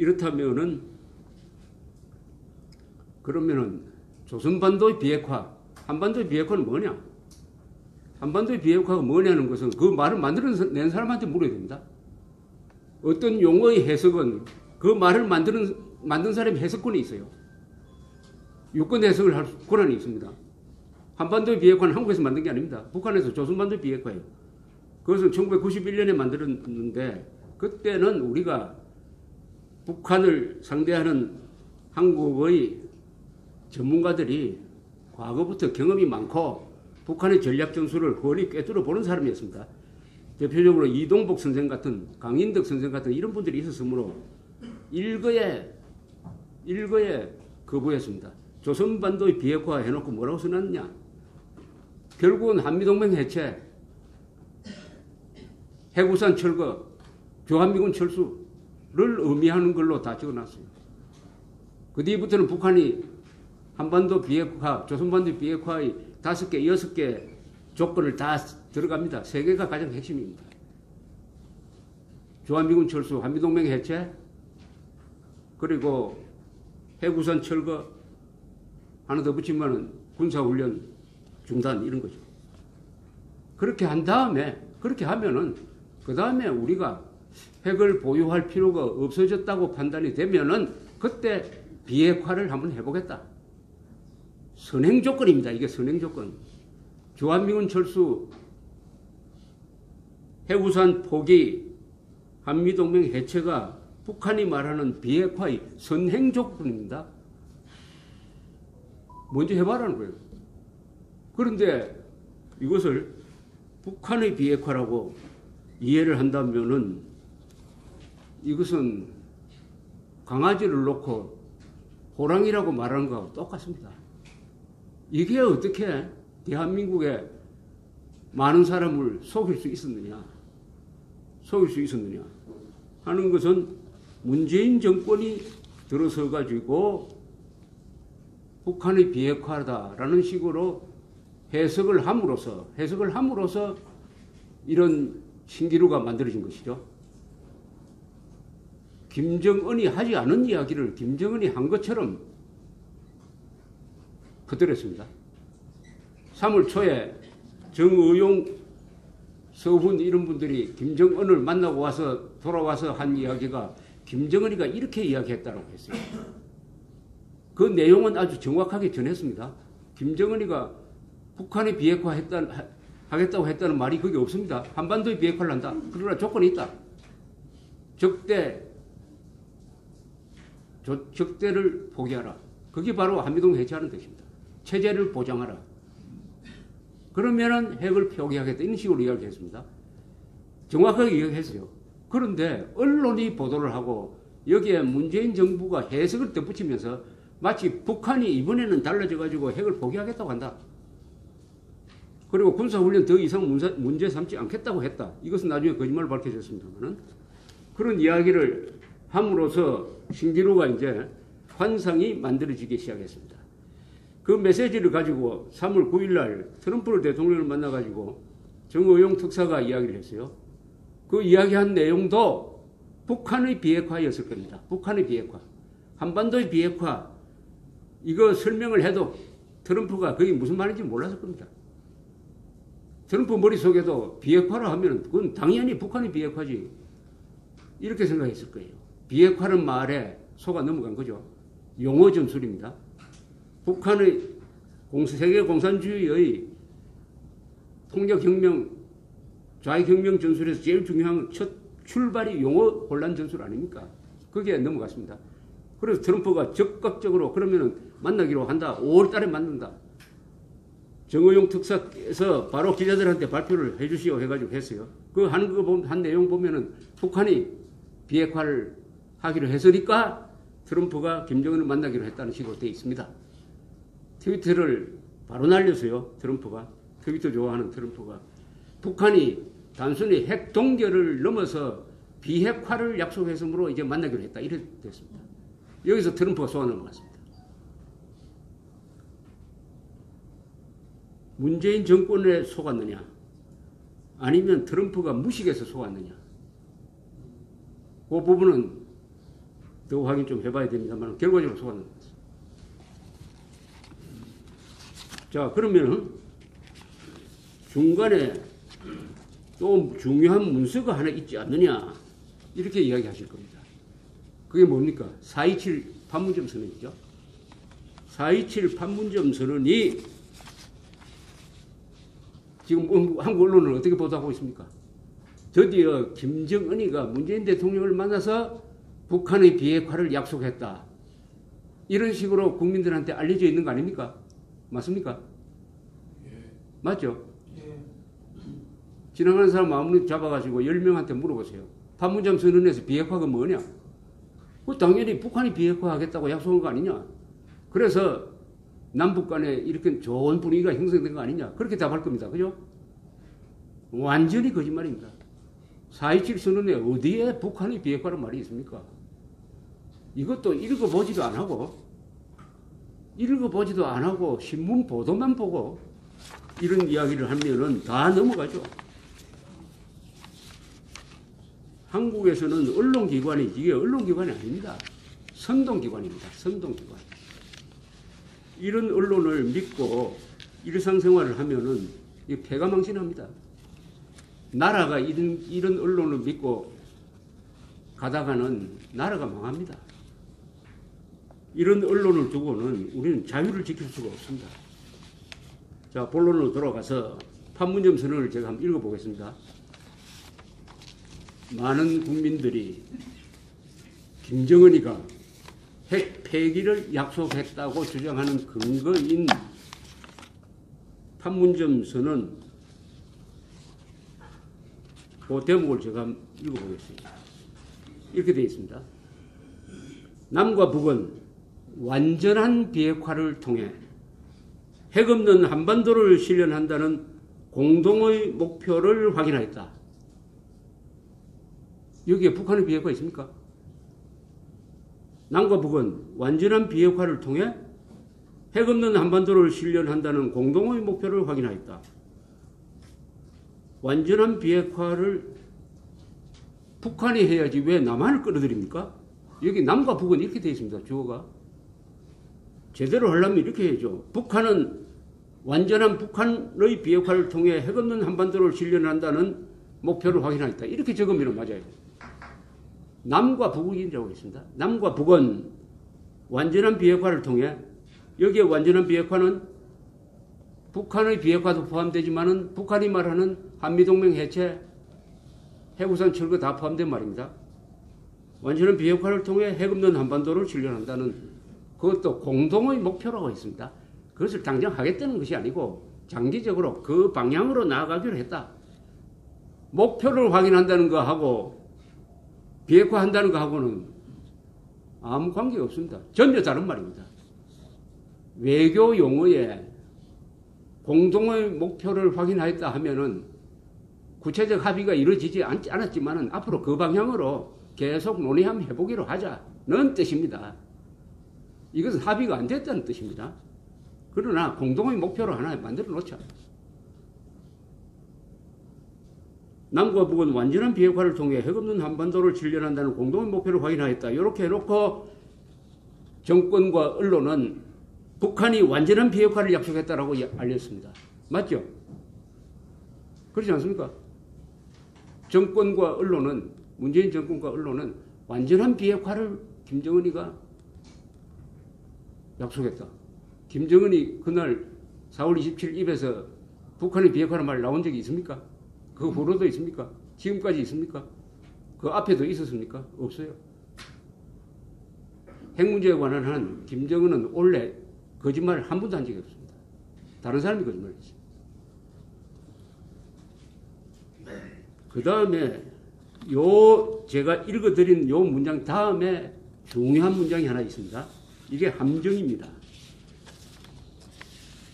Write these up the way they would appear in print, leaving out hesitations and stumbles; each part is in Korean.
이렇다면은 그러면은 조선반도의 비핵화, 한반도의 비핵화는 뭐냐? 한반도의 비핵화가 뭐냐는 것은 그 말을 만들어낸 사람한테 물어야 됩니다. 어떤 용어의 해석은 그 말을 만든 사람이 해석권이 있어요. 유권 해석을 할 권한이 있습니다. 한반도의 비핵화는 한국에서 만든 게 아닙니다. 북한에서 조선반도의 비핵화예요. 그것은 1991년에 만들었는데 그때는 우리가 북한을 상대하는 한국의 전문가들이 과거부터 경험이 많고 북한의 전략 전술을 훤히 꿰뚫어 보는 사람이었습니다. 대표적으로 이동복 선생 같은 강인덕 선생 같은 이런 분들이 있었으므로 일거에 거부했습니다. 조선반도의 비핵화 해놓고 뭐라고 써놨냐? 결국은 한미동맹 해체, 해구산 철거, 주한미군 철수를 의미하는 걸로 다 적어놨어요. 그 뒤부터는 북한이 한반도 비핵화, 조선반도 비핵화의 5개, 6개 조건을 다 들어갑니다. 3개가 가장 핵심입니다. 주한미군 철수, 한미동맹 해체, 그리고 해구산 철거, 하나 더 붙이면은 군사훈련 중단 이런 거죠. 그렇게 한 다음에, 그렇게 하면은 그 다음에 우리가 핵을 보유할 필요가 없어졌다고 판단이 되면은 그때 비핵화를 한번 해보겠다. 선행 조건입니다. 이게 선행 조건. 주한미군 철수, 해구산 포기, 한미동맹 해체가 북한이 말하는 비핵화의 선행 조건입니다. 먼저 해봐라는 거예요. 그런데 이것을 북한의 비핵화라고 이해를 한다면은 이것은 강아지를 놓고 호랑이라고 말하는 거하고 똑같습니다. 이게 어떻게 대한민국의 많은 사람을 속일 수 있었느냐 하는 것은 문재인 정권이 들어서 가지고 북한의 비핵화다라는 식으로 해석을 함으로써 이런 신기루가 만들어진 것이죠. 김정은이 하지 않은 이야기를 김정은이 한 것처럼 퍼뜨렸습니다. 3월 초에 정의용, 서훈 이런 분들이 김정은을 만나고 와서 돌아와서 한 이야기가 김정은이가 이렇게 이야기했다고 했어요. 그 내용은 아주 정확하게 전했습니다. 김정은이가 북한이 하겠다고 했다는 말이 그게 없습니다. 한반도에 비핵화를 한다. 그러나 조건이 있다. 적대를 포기하라. 그게 바로 한미동 해체하는 뜻입니다. 체제를 보장하라. 그러면은 핵을 포기하겠다. 이런 식으로 이야기했습니다. 정확하게 이야기했어요. 그런데 언론이 보도를 하고 여기에 문재인 정부가 해석을 덧붙이면서 마치 북한이 이번에는 달라져가지고 핵을 포기하겠다고 한다. 그리고 군사훈련 더 이상 문제 삼지 않겠다고 했다. 이것은 나중에 거짓말로 밝혀졌습니다만 그런 이야기를 함으로써 신기루가 이제 환상이 만들어지기 시작했습니다. 그 메시지를 가지고 3월 9일 날 트럼프 대통령을 만나가지고 정의용 특사가 이야기를 했어요. 그 이야기한 내용도 북한의 비핵화였을 겁니다. 북한의 비핵화. 한반도의 비핵화. 이거 설명을 해도 트럼프가 그게 무슨 말인지 몰랐을 겁니다. 트럼프 머릿속에도 비핵화를 하면 그건 당연히 북한의 비핵화지. 이렇게 생각했을 거예요. 비핵화는 말에 속아 넘어간 거죠. 용어 전술입니다. 북한의 세계 공산주의의 통력혁명, 좌익혁명 전술에서 제일 중요한 첫 출발이 용어 혼란 전술 아닙니까? 거기에 넘어갔습니다. 그래서 트럼프가 적극적으로 그러면은 만나기로 한다. 5월 달에 만난다. 정의용 특사에서 바로 기자들한테 발표를 해주시오 해가지고 했어요. 그 하는 거 보면, 한 내용 보면은 북한이 비핵화를 하기로 했으니까 트럼프가 김정은을 만나기로 했다는 식으로 되어 있습니다. 트위터를 바로 날렸어요. 트럼프가. 트위터 좋아하는 트럼프가. 북한이 단순히 핵 동결을 넘어서 비핵화를 약속했으므로 이제 만나기로 했다. 이렇게 됐습니다. 여기서 트럼프가 소환을 받았습니다. 문재인 정권에 속았느냐 아니면 트럼프가 무식해서 속았느냐 그 부분은 더 확인 좀 해봐야 됩니다만 결과적으로 소환을 했습니다. 자, 그러면 중간에 또 중요한 문서가 하나 있지 않느냐 이렇게 이야기하실 겁니다. 그게 뭡니까? 427 판문점 선언이죠. 427 판문점 선언이 지금 한국 언론은 어떻게 보도하고 있습니까? 드디어 김정은이가 문재인 대통령을 만나서 북한의 비핵화를 약속했다. 이런 식으로 국민들한테 알려져 있는 거 아닙니까? 맞습니까? 예. 맞죠? 예. 지나가는 사람 아무리 잡아가지고 10명한테 물어보세요. 판문점 선언에서 비핵화가 뭐냐? 그 당연히 북한이 비핵화하겠다고 약속한 거 아니냐? 그래서 남북 간에 이렇게 좋은 분위기가 형성된 거 아니냐? 그렇게 답할 겁니다. 그죠? 완전히 거짓말입니다. 4.27 선언에 어디에 북한의 비핵화란 말이 있습니까? 이것도 읽어보지도 안 하고 신문 보도만 보고 이런 이야기를 하면은 다 넘어가죠. 한국에서는 언론기관이 이게 언론기관이 아닙니다. 선동기관입니다. 선동기관. 이런 언론을 믿고 일상생활을 하면은 패가망신합니다. 나라가 이런 언론을 믿고 가다가는 나라가 망합니다. 이런 언론을 두고는 우리는 자유를 지킬 수가 없습니다. 자, 본론으로 돌아가서 판문점 선언을 제가 한번 읽어보겠습니다. 많은 국민들이 김정은이가 핵 폐기를 약속했다고 주장하는 근거인 판문점 선언 그 대목을 제가 한번 읽어보겠습니다. 이렇게 되어 있습니다. 남과 북은 완전한 비핵화를 통해 핵 없는 한반도를 실현한다는 공동의 목표를 확인하였다. 여기에 북한의 비핵화 있습니까? 남과 북은 완전한 비핵화를 통해 핵 없는 한반도를 실현한다는 공동의 목표를 확인하였다. 완전한 비핵화를 북한이 해야지 왜 남한을 끌어들입니까? 여기 남과 북은 이렇게 되어 있습니다. 주어가. 제대로 하려면 이렇게 해야죠. 북한은 완전한 북한의 비핵화를 통해 핵 없는 한반도를 실현한다는 목표를 확인하였다. 이렇게 적으면 맞아요. 남과 북이라고 있습니다. 남과 북은 완전한 비핵화를 통해 여기에 완전한 비핵화는 북한의 비핵화도 포함되지만은 북한이 말하는 한미동맹 해체, 해구산 철거 다 포함된 말입니다. 완전한 비핵화를 통해 핵 없는 한반도를 실현한다는 그것도 공동의 목표라고 했습니다. 그것을 당장 하겠다는 것이 아니고 장기적으로 그 방향으로 나아가기로 했다. 목표를 확인한다는 거하고 비핵화한다는 거하고는 아무 관계가 없습니다. 전혀 다른 말입니다. 외교 용어에 공동의 목표를 확인하였다 하면은 구체적 합의가 이루어지지 않았지만은 앞으로 그 방향으로 계속 논의하면 해보기로 하자는 뜻입니다. 이것은 합의가 안 됐다는 뜻입니다. 그러나 공동의 목표로 하나 만들어 놓자. 남과 북은 완전한 비핵화를 통해 핵 없는 한반도를 실현한다는 공동의 목표를 확인하였다. 이렇게 해놓고 정권과 언론은 북한이 완전한 비핵화를 약속했다라고 알렸습니다. 맞죠? 그렇지 않습니까? 정권과 언론은, 문재인 정권과 언론은 완전한 비핵화를 김정은이가 약속했다. 김정은이 그날 4월 27일 입에서 북한의 비핵화라는 말 나온 적이 있습니까? 그 보도도 있습니까? 지금까지 있습니까? 그 앞에도 있었습니까? 없어요. 핵 문제에 관한 한 김정은은 원래 거짓말을 한 번도 한 적이 없습니다. 다른 사람이 거짓말을 했어요. 그 다음에 제가 읽어드린 요 문장 다음에 중요한 문장이 하나 있습니다. 이게 함정입니다.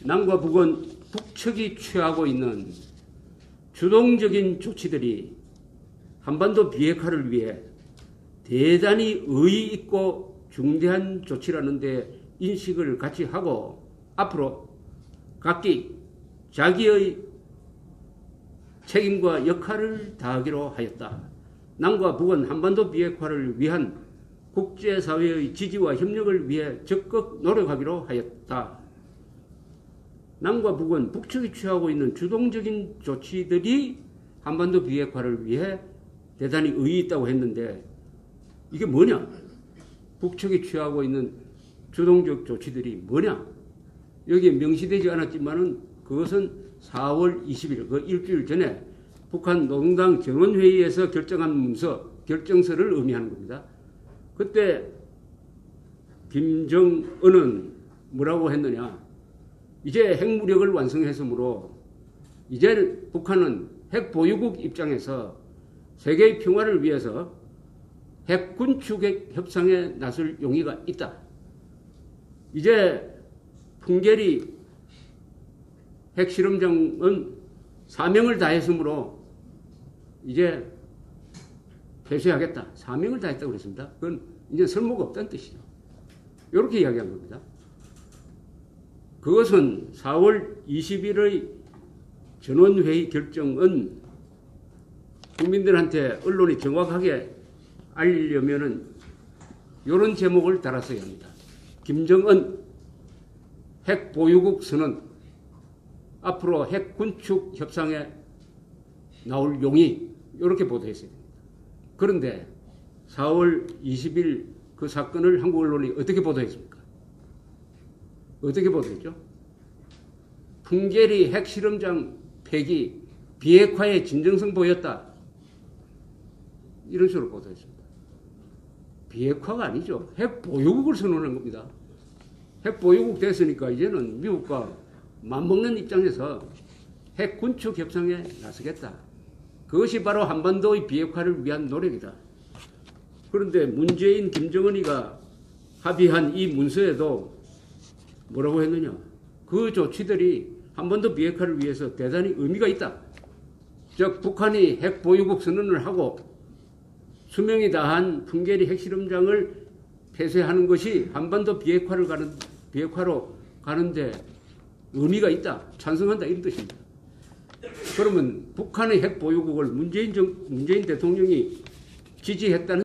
남과 북은 북측이 취하고 있는 주동적인 조치들이 한반도 비핵화를 위해 대단히 의의 있고 중대한 조치라는 데 인식을 같이 하고 앞으로 각기 자기의 책임과 역할을 다하기로 하였다. 남과 북은 한반도 비핵화를 위한 국제사회의 지지와 협력을 위해 적극 노력하기로 하였다. 남과 북은 북측이 취하고 있는 주동적인 조치들이 한반도 비핵화를 위해 대단히 의의 있다고 했는데 이게 뭐냐? 북측이 취하고 있는 주동적 조치들이 뭐냐? 여기에 명시되지 않았지만은 그것은 4월 20일, 그 일주일 전에 북한 노동당 전원회의에서 결정한 문서, 결정서를 의미하는 겁니다. 그때 김정은은 뭐라고 했느냐? 이제 핵무력을 완성했으므로 이제 북한은 핵보유국 입장에서 세계의 평화를 위해서 핵군축 협상에 나설 용의가 있다. 이제 풍계리 핵실험장은 사명을 다했으므로 이제 폐쇄하겠다. 사명을 다했다고 그랬습니다. 그건 이제 설모가 없다는 뜻이죠. 이렇게 이야기한 겁니다. 그것은 4월 20일의 전원회의 결정은 국민들한테 언론이 정확하게 알리려면은 이런 제목을 달았어야 합니다. 김정은 핵보유국 선언, 앞으로 핵군축 협상에 나올 용의, 이렇게 보도했어야 됩니다. 그런데 4월 20일 그 사건을 한국 언론이 어떻게 보도했습니까? 어떻게 보도했죠? 풍계리 핵실험장 폐기, 비핵화의 진정성 보였다. 이런 식으로 보도했습니다. 비핵화가 아니죠. 핵보유국을 선언한 겁니다. 핵보유국 됐으니까 이제는 미국과 맞먹는 입장에서 핵군축 협상에 나서겠다. 그것이 바로 한반도의 비핵화를 위한 노력이다. 그런데 문재인, 김정은이가 합의한 이 문서에도 뭐라고 했느냐? 그 조치들이 한반도 비핵화를 위해서 대단히 의미가 있다. 즉 북한이 핵보유국 선언을 하고 수명이 다한 풍계리 핵실험장을 폐쇄하는 것이 한반도 비핵화로 가는데 의미가 있다. 찬성한다. 이런 뜻입니다. 그러면 북한의 핵보유국을 문재인 대통령이 지지했다는